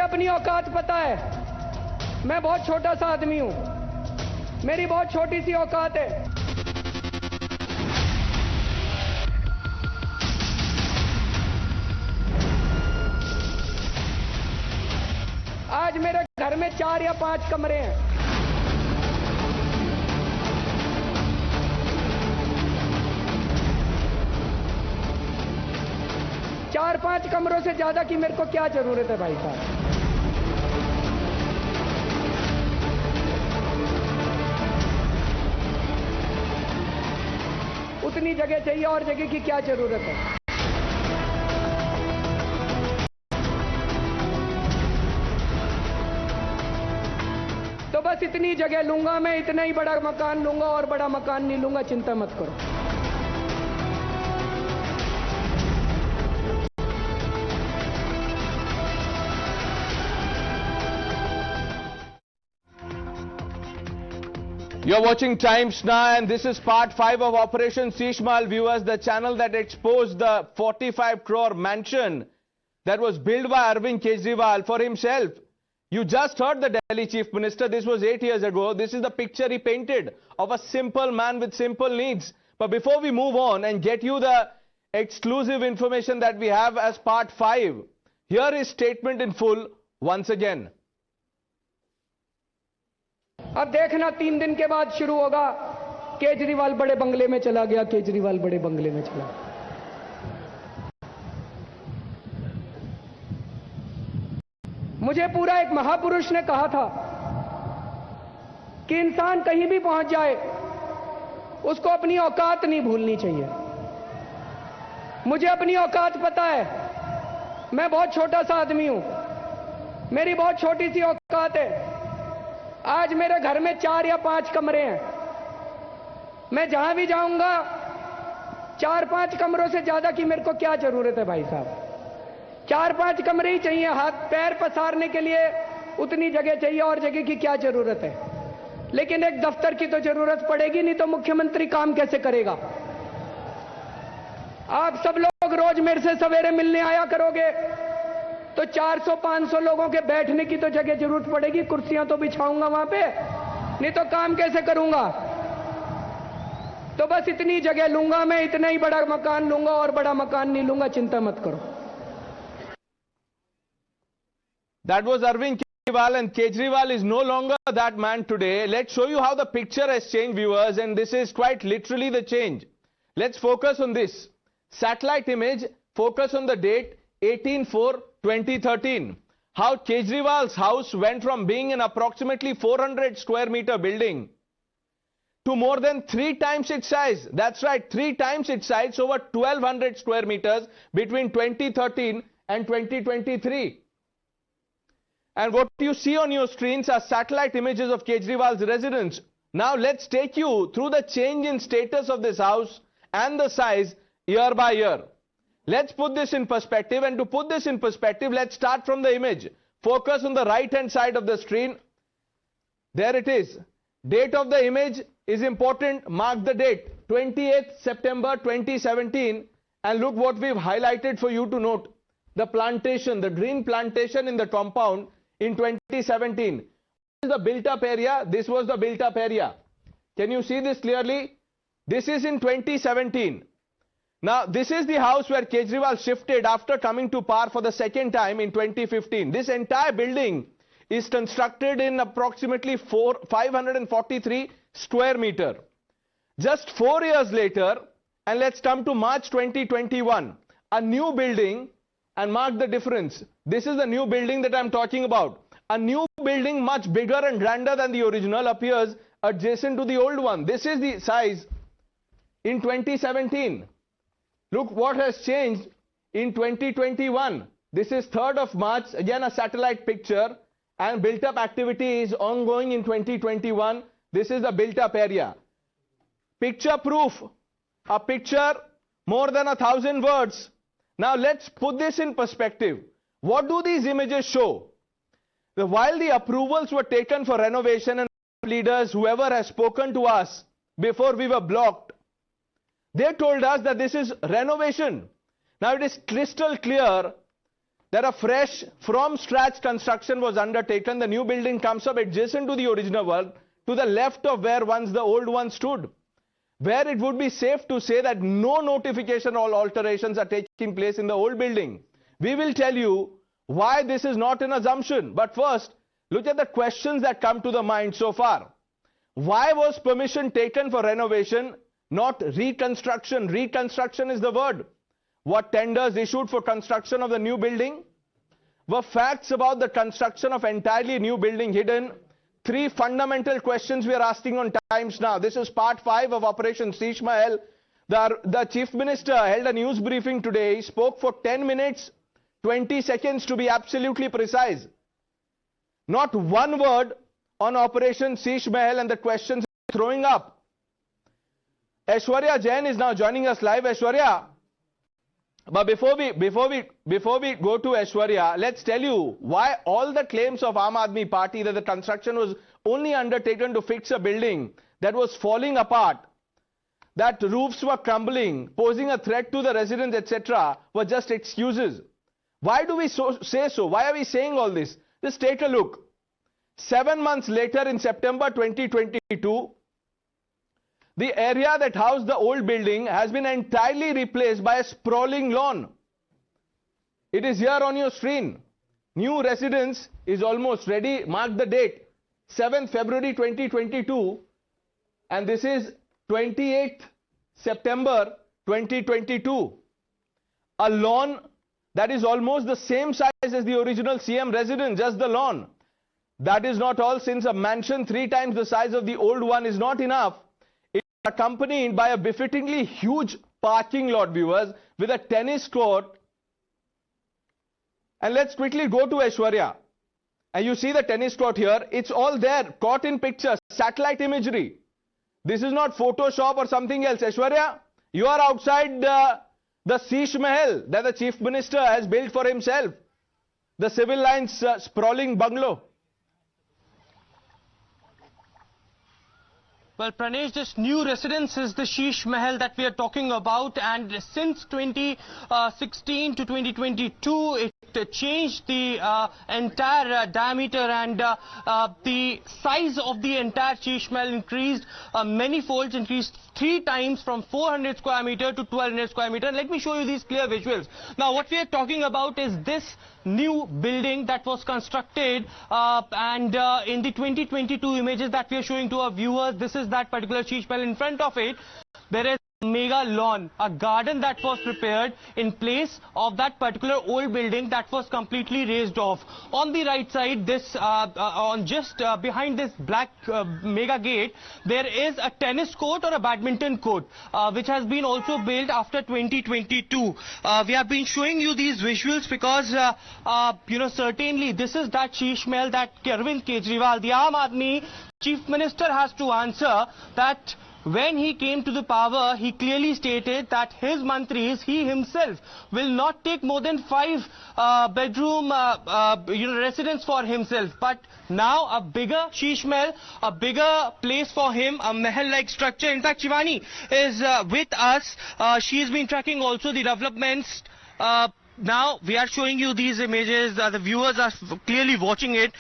अपनी औकात पता है, मैं बहुत छोटा सा आदमी हूं, मेरी बहुत छोटी सी औकात है। आज मेरे घर में 4 या 5 कमरे हैं। चार 5 कमरों से ज्यादा की मेरे को क्या जरूरत है भाई साहब। उतनी जगह चाहिए और जगह की क्या जरूरत है। तो बस इतनी जगह लूंगा मैं, इतना ही बड़ा मकान लूंगा और बड़ा मकान नहीं लूंगा, चिंता मत करो। You're watching Times Now, and this is part 5 of Operation Sheesh Mahal, viewers, the channel that exposed the 45 crore mansion that was built by Arvind Kejriwal for himself. You just heard the Delhi Chief Minister. This was 8 years ago. This is the picture he painted of a simple man with simple needs. But before we move on and get you the exclusive information that we have as part 5, here is statement in full once again. अब देखना 3 दिन के बाद शुरू होगा, केजरीवाल बड़े बंगले में चला गया, केजरीवाल बड़े बंगले में चला गया। मुझे पूरा एक महापुरुष ने कहा था कि इंसान कहीं भी पहुंच जाए उसको अपनी औकात नहीं भूलनी चाहिए। मुझे अपनी औकात पता है, मैं बहुत छोटा सा आदमी हूं, मेरी बहुत छोटी सी औकात है। आज मेरे घर में 4 या 5 कमरे हैं। मैं जहां भी जाऊंगा 4-5 कमरों से ज्यादा की मेरे को क्या जरूरत है भाई साहब। 4-5 कमरे ही चाहिए, हाथ पैर पसारने के लिए उतनी जगह चाहिए और जगह की क्या जरूरत है। लेकिन एक दफ्तर की तो जरूरत पड़ेगी, नहीं तो मुख्यमंत्री काम कैसे करेगा। आप सब लोग रोज मेरे से सवेरे मिलने आया करोगे तो 400-500 लोगों के बैठने की तो जगह जरूरत पड़ेगी, कुर्सियां तो बिछाऊंगा वहां पे, नहीं तो काम कैसे करूंगा। तो बस इतनी जगह लूंगा मैं, इतना ही बड़ा मकान लूंगा और बड़ा मकान नहीं लूंगा, चिंता मत करो। That was Arvind Kejriwal, and Kejriwal is no longer that man today. Let's show you how the picture has changed, viewers, and this is quite literally the change. Let's focus on this satellite image. Focus on the date 18/4/2013. How Kejriwal's house went from being an approximately 400 square meter building to more than 3 times its size. That's right, 3 times its size, over 1200 square meters between 2013 and 2023. And what you see on your screens are satellite images of Kejriwal's residence. Now let's take you through the change in status of this house and the size year by year. Let's put this in perspective, and to put this in perspective, let's start from the image. Focus on the right hand side of the screen. There it is. Date of the image is important. Mark the date, 28th September 2017, and look what we've highlighted for you to note. The plantation, the green plantation in the compound in 2017. This is the built up area. This was the built up area. Can you see this clearly? This is in 2017. Now, this is the house where Kejriwal shifted after coming to power for the second time in 2015. This entire building is constructed in approximately 543 square meter. Just 4 years later, and let's come to March 2021, a new building, and mark the difference. This is the new building that I'm talking about. A new building much bigger and grander than the original appears adjacent to the old one. This is the size in 2017. Look what has changed in 2021. This is 3rd of March, again a satellite picture, and built up activity is ongoing in 2021. This is the built up area. Picture proof, a picture more than 1,000 words. Now let's put this in perspective. What do these images show? While the approvals were taken for renovation, and leaders, whoever has spoken to us before we were blocked, they told us that this is renovation. Now it is crystal clear that a fresh, from scratch construction was undertaken. The new building comes up adjacent to the original one, to the left of where once the old one stood, where it would be safe to say that no notification or alterations are taking place in the old building. We will tell you why this is not an assumption. But first, look at the questions that come to the mind so far. Why was permission taken for renovation, not reconstruction? Reconstruction is the word. What tenders issued for construction of the new building? Were facts about the construction of entirely new building hidden? Three fundamental questions we are asking on Times Now. This is part 5 of Operation Sheesh Mahal. The Chief Minister held a news briefing today. He spoke for 10 minutes, 20 seconds to be absolutely precise. Not one word on Operation Sheesh Mahal and the questions throwing up. Aishwarya Jain is now joining us live. Aishwarya, but before we go to Aishwarya, let's tell you why all the claims of Aam Aadmi Party that the construction was only undertaken to fix a building that was falling apart, that roofs were crumbling, posing a threat to the residents, etc., were just excuses. Why do we say so? Why are we saying all this? Just take a look. 7 months later, in September 2022, the area that housed the old building has been entirely replaced by a sprawling lawn. It is here on your screen. New residence is almost ready. Mark the date, 7th February 2022, and this is 28th September 2022. A lawn that is almost the same size as the original CM residence, just the lawn. That is not all. Since a mansion 3 times the size of the old one is not enough, it is accompanied by a befittingly huge parking lot, viewers, with a tennis court. And let's quickly go to Aishwarya. And you see the tennis court here. It's all there, caught in pictures, satellite imagery. This is not Photoshop or something else. Aishwarya, you are outside the Sheesh Mahal that the Chief Minister has built for himself. The civil lines sprawling bungalow. Well, Pranesh, this new residence is the Sheesh Mahal that we are talking about, and since 2016 to 2022, it changed the entire diameter, and the size of the entire Sheesh Mahal increased many folds, increased 3 times from 400 square meter to 1200 square meter. And let me show you these clear visuals. Now, what we are talking about is this new building that was constructed, and in the 2022 images that we are showing to our viewers, this is that particular Sheesh Mahal. In front of it, there is a mega lawn, a garden that was prepared in place of that particular old building that was completely raised off. On the right side, this on just behind this black mega gate, there is a tennis court or a badminton court, which has been also built after 2022. We have been showing you these visuals because you know, certainly this is that Sheesh Mahal that Arvind Kejriwal, the Aam Aadmi Chief Minister, has to answer. That when he came to the power, he clearly stated that his mantris, he himself, will not take more than 5 bedroom residence for himself. But now a bigger Sheesh Mahal, a bigger place for him, a mahal-like structure. In fact, Shivani is with us. She has been tracking also the developments. Now we are showing you these images. The viewers are clearly watching it.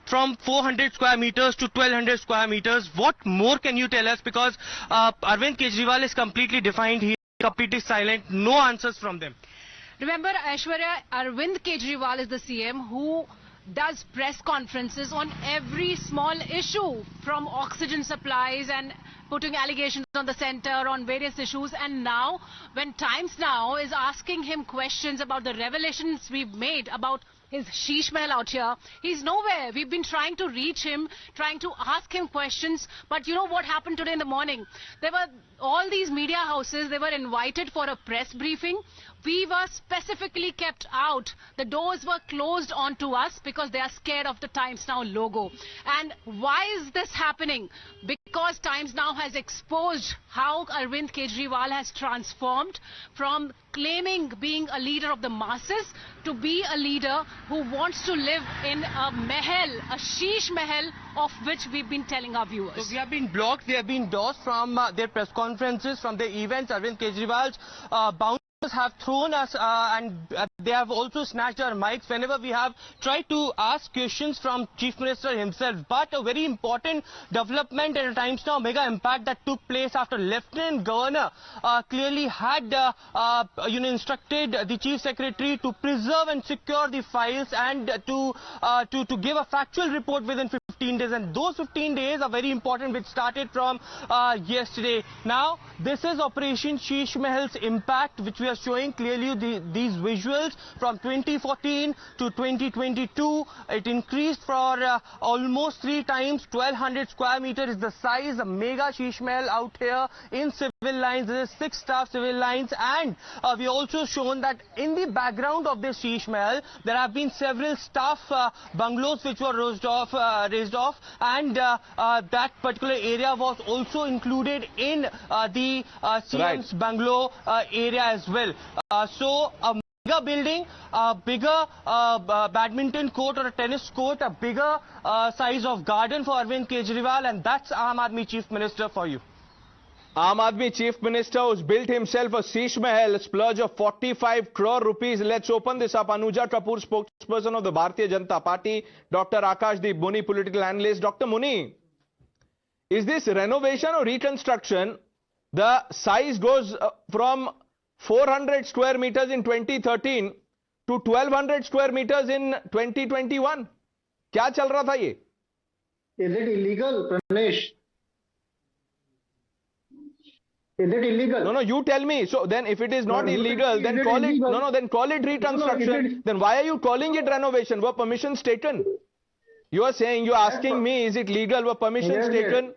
From 400 square meters to 1200 square meters. What more can you tell us? Because Arvind Kejriwal is completely defined. He is completely silent. No answers from them. Remember, Aishwarya, Arvind Kejriwal is the CM who does press conferences on every small issue, from oxygen supplies and putting allegations on the centre on various issues. And now, when Times Now is asking him questions about the revelations we've made about his Sheesh Mahal out here, he's nowhere. We've been trying to reach him, trying to ask him questions. But you know what happened today in the morning? There were all these media houses, they were invited for a press briefing. We were specifically kept out. The doors were closed onto us because they are scared of the Times Now logo. And why is this happening? Because Times Now has exposed how Arvind Kejriwal has transformed from claiming being a leader of the masses to be a leader who wants to live in a mahal, a Sheesh Mahal, of which we've been telling our viewers. So we have been blocked, we have been dossed from their press conferences, from their events. Arvind Kejriwal's bound have thrown us and they have also snatched our mics whenever we have tried to ask questions from Chief Minister himself. But a very important development at times now, mega impact that took place after Lieutenant Governor clearly had instructed the Chief Secretary to preserve and secure the files and to give a factual report within 15 days. And those 15 days are very important, which started from yesterday. Now, this is Operation Sheesh Mahal's impact, which we are showing clearly these visuals from 2014 to 2022. It increased for almost 3 times. 1200 square meter is the size. A mega Sheesh Mahal out here in civil lines. There is 6 staff civil lines, and we also shown that in the background of this Sheesh Mahal there have been several staff bungalows which were raised off, and that particular area was also included in the CM's bungalow area as well. So a bigger building, a bigger badminton court or a tennis court, a bigger size of garden for Arvind Kejriwal, and that's Aam Aadmi Chief Minister for you. Aam Aadmi Chief Minister who's built himself a Sheesh Mahal, a splurge of 45 crore rupees. Let's open this up. Anuja Kapoor, spokesperson of the Bharatiya Janata Party, Dr. Akash Muni, political analyst. Dr. Muni, is this renovation or reconstruction? The size goes from 400 square meters in 2013 to 1200 square meters in 2021. क्या चल रहा था ये? Is it illegal, Pranesh? Is it illegal? No, you tell me. So then if it is not illegal, then call it, then call it reconstruction. Then why are you calling it renovation? Were permissions taken? You are saying, you are asking me, is it legal? Were permissions taken?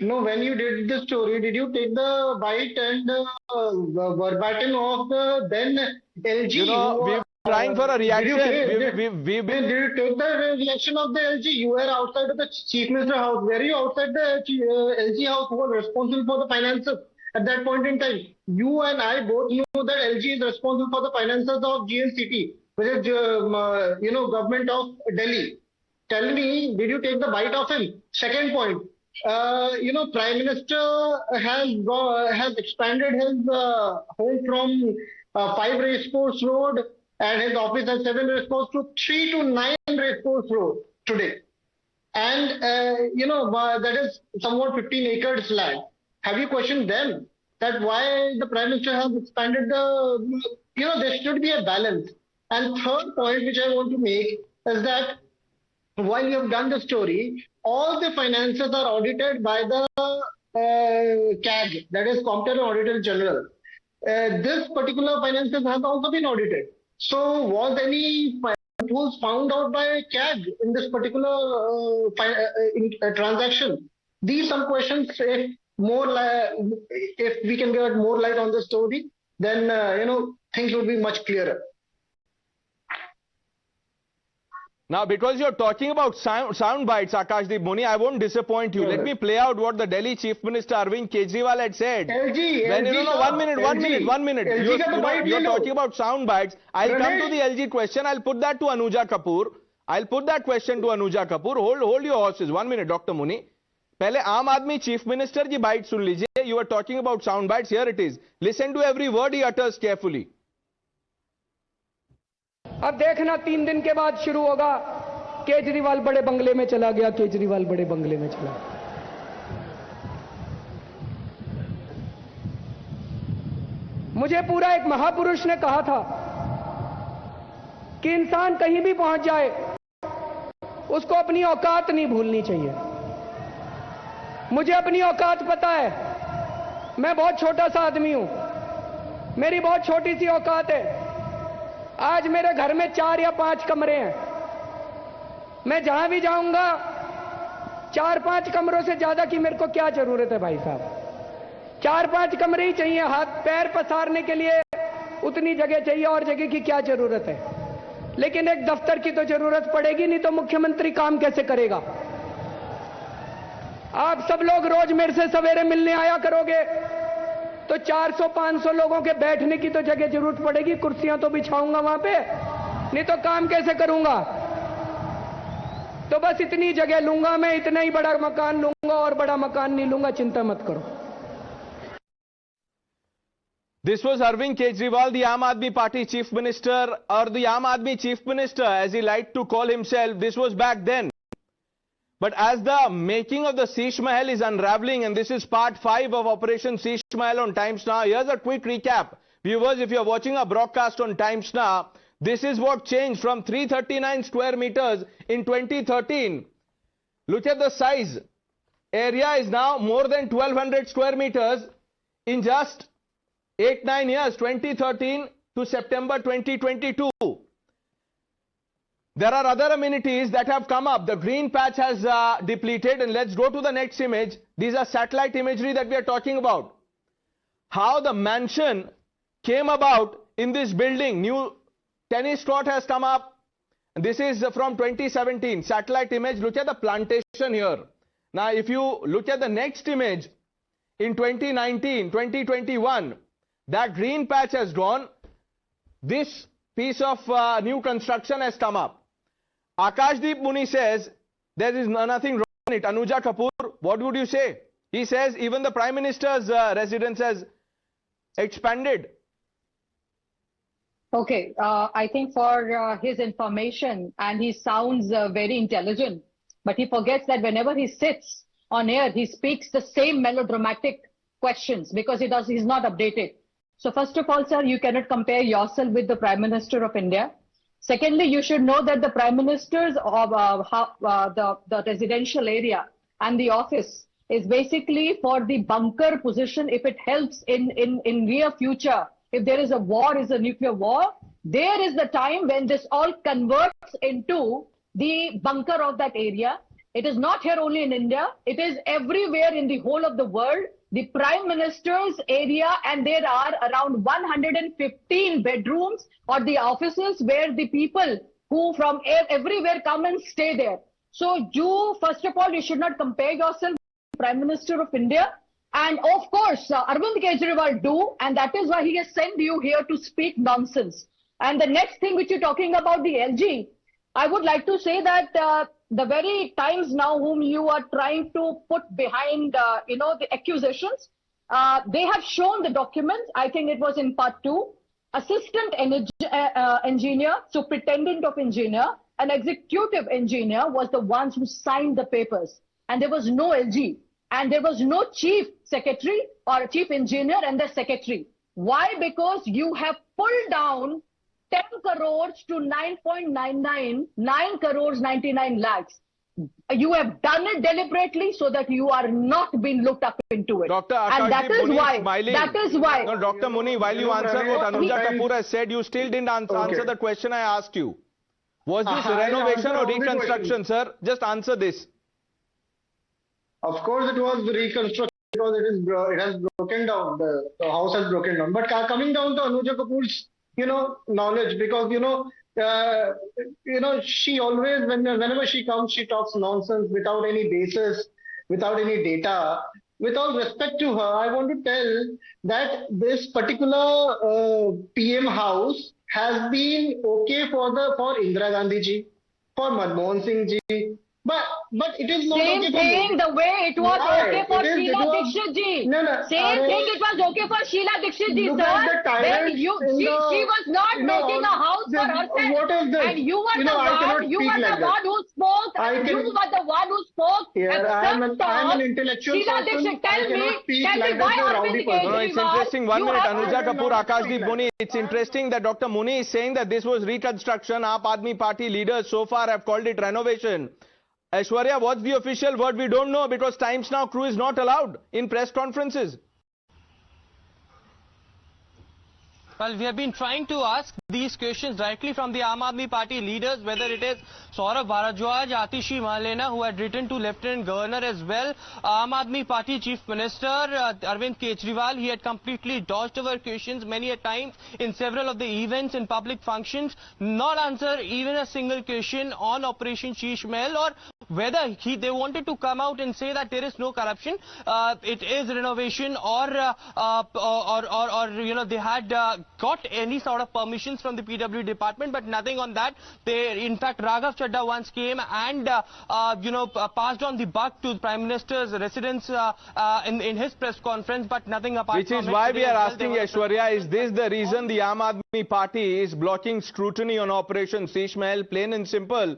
No, when you did the story, did you take the bite and verbatim of the then LG? You know, we're trying for a reaction. Did you take the reaction of the LG? You were outside of the Chief Minister house. Were you outside the LG house who was responsible for the finances at that point in time? You and I both knew that LG is responsible for the finances of GNCT, which is, government of Delhi. Tell me, did you take the bite of him? Second point. Prime Minister has expanded his home from 5 Racecourse Road and his office at 7 Racecourse to 3 to 9 Racecourse Road today. And, that is somewhat 15 acres land. Have you questioned them that why the Prime Minister has expanded there should be a balance. And third point which I want to make is that while you have done the story, all the finances are audited by the CAG, that is Comptroller Auditor General. This particular finances has also been audited. So was any tools found out by CAG in this particular transaction? These some questions. If we can get more light on the story, then things will be much clearer. Now, because you're talking about sound bites, Akash Muni, I won't disappoint you. Let me play out what the Delhi Chief Minister Arvind Kejriwal had said. One minute. You're talking about sound bites. I'll come to the LG question. I'll put that to Anuja Kapoor. Hold your horses. 1 minute, Dr. Muni. पहले आम आदमी chief minister की bite सुन लीजिए. You are talking about sound bites. Here it is. Listen to every word he utters carefully. अब देखना 3 दिन के बाद शुरू होगा. केजरीवाल बड़े बंगले में चला गया, केजरीवाल बड़े बंगले में चला गया. मुझे पूरा एक महापुरुष ने कहा था कि इंसान कहीं भी पहुंच जाए उसको अपनी औकात नहीं भूलनी चाहिए. मुझे अपनी औकात पता है. मैं बहुत छोटा सा आदमी हूं. मेरी बहुत छोटी सी औकात है. आज मेरे घर में 4 या 5 कमरे हैं. मैं जहां भी जाऊंगा 4-5 कमरों से ज्यादा की मेरे को क्या जरूरत है भाई साहब. 4-5 कमरे ही चाहिए. हाथ पैर पसारने के लिए उतनी जगह चाहिए, और जगह की क्या जरूरत है. लेकिन एक दफ्तर की तो जरूरत पड़ेगी, नहीं तो मुख्यमंत्री काम कैसे करेगा. आप सब लोग रोज मेरे से सवेरे मिलने आया करोगे तो 400-500 लोगों के बैठने की तो जगह जरूरत पड़ेगी. कुर्सियां तो बिछाऊंगा वहां पे, नहीं तो काम कैसे करूंगा. तो बस इतनी जगह लूंगा मैं, इतना ही बड़ा मकान लूंगा, और बड़ा मकान नहीं लूंगा, चिंता मत करो. This was Arvind Kejriwal, the Aam Aadmi Party Chief Minister, or the Aam Aadmi Chief Minister, as he liked to call himself. This was back then. But as the making of the Sheesh Mahal is unraveling, and this is part 5 of Operation Sheesh Mahal on Times Now, here's a quick recap. Viewers, if you're watching a broadcast on Times Now, this is what changed from 339 square meters in 2013. Look at the size. Area is now more than 1200 square meters in just 8-9 years, 2013 to September 2022. There are other amenities that have come up. The green patch has depleted, and let's go to the next image. These are satellite imagery that we are talking about. How the mansion came about in this building. New tennis court has come up. This is from 2017. Satellite image. Look at the plantation here. Now, if you look at the next image, in 2019, 2021, that green patch has gone. This piece of new construction has come up. Akash Muni says there is nothing wrong in it. Anuja Kapoor, what would you say? He says even the Prime Minister's residence has expanded. Okay, I think for his information, and he sounds very intelligent, but he forgets that whenever he sits on air, he speaks the same melodramatic questions because he's not updated. So first of all, sir, you cannot compare yourself with the Prime Minister of India. Secondly, you should know that the Prime Minister's of the residential area and the office is basically for the bunker position. If it helps in near future, if there is a war, is a nuclear war, there is the time when this all converts into the bunker of that area. It is not here only in India. It is everywhere in the whole of the world. The Prime Minister's area, and there are around 115 bedrooms or the offices where the people who from everywhere come and stay there. So you, first of all, you should not compare yourself with the Prime Minister of India. And of course, Arvind Kejriwal do, and that is why he has sent you here to speak nonsense. And the next thing which you're talking about, the LG, I would like to say that the very Times Now whom you are trying to put behind, the accusations, they have shown the documents. I think it was in part 2. Assistant engineer, superintendent of engineer, and executive engineer was the ones who signed the papers. And there was no LG. And there was no chief secretary or chief engineer and the secretary. Why? Because you have pulled down 10 crores to 9.99, 9 crores 99 lakhs. You have done it deliberately so that you are not being looked up into it. Dr. Akash and that is Muni why. Smiling. That is why. No, Dr. Muni, while you answer what Anuja Kapoor has said, you still didn't answer the question I asked you. Was this renovation or reconstruction, sir? Just answer this. Of course, it was reconstruction because it has broken down. The house has broken down. But coming down to Anuja Kapoor's, knowledge, because she always, whenever she comes, she talks nonsense without any basis, without any data. With all respect to her, I want to tell that this particular PM house has been okay for Indira Gandhi ji, for Manmohan Singh ji. But it is not same okay thing, the way it was okay for Sheila Dikshit ji. No, same thing, it was okay for Sheila Dikshit ji, look at the sir. When she was not making a house for herself. What is this? And you were the one who spoke. You were the one who spoke. I'm an intellectual Sheila person. Dikshit, tell me why Arvind Kejriwal. No, it's interesting. 1 minute, Anuja Kapoor, Akash Muni. It's interesting that Dr. Muni is saying that this was reconstruction. Aam Aadmi Party leaders so far have called it renovation. Aishwarya, what's the official word? We don't know because Times Now crew is not allowed in press conferences. Well, we have been trying to ask these questions directly from the Aam Aadmi Party leaders, whether it is Saurabh Bharadwaj, Atishi Mahalena, who had written to Lieutenant Governor as well, Aam Aadmi Party Chief Minister Arvind Kejriwal. He had completely dodged our questions many a times in several of the events and public functions, not answer even a single question on Operation Sheesh Mahal, or whether they wanted to come out and say that there is no corruption, it is renovation, or they had got any sort of permissions from the PW department, but nothing on that. In fact, Raghav Chadha once came and passed on the buck to the Prime Minister's residence in his press conference, but nothing apart from it. Which is why we are asking, Aishwarya, is this the reason the Aam Aadmi Party is blocking scrutiny on Operation Sheesh Mahal? Plain and simple.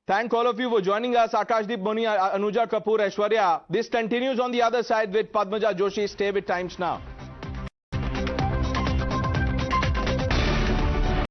Thank all of you for joining us. Akash Muni, Anuja Kapoor, Aishwarya. This continues on the other side with Padmaja Joshi. Stay with Times Now.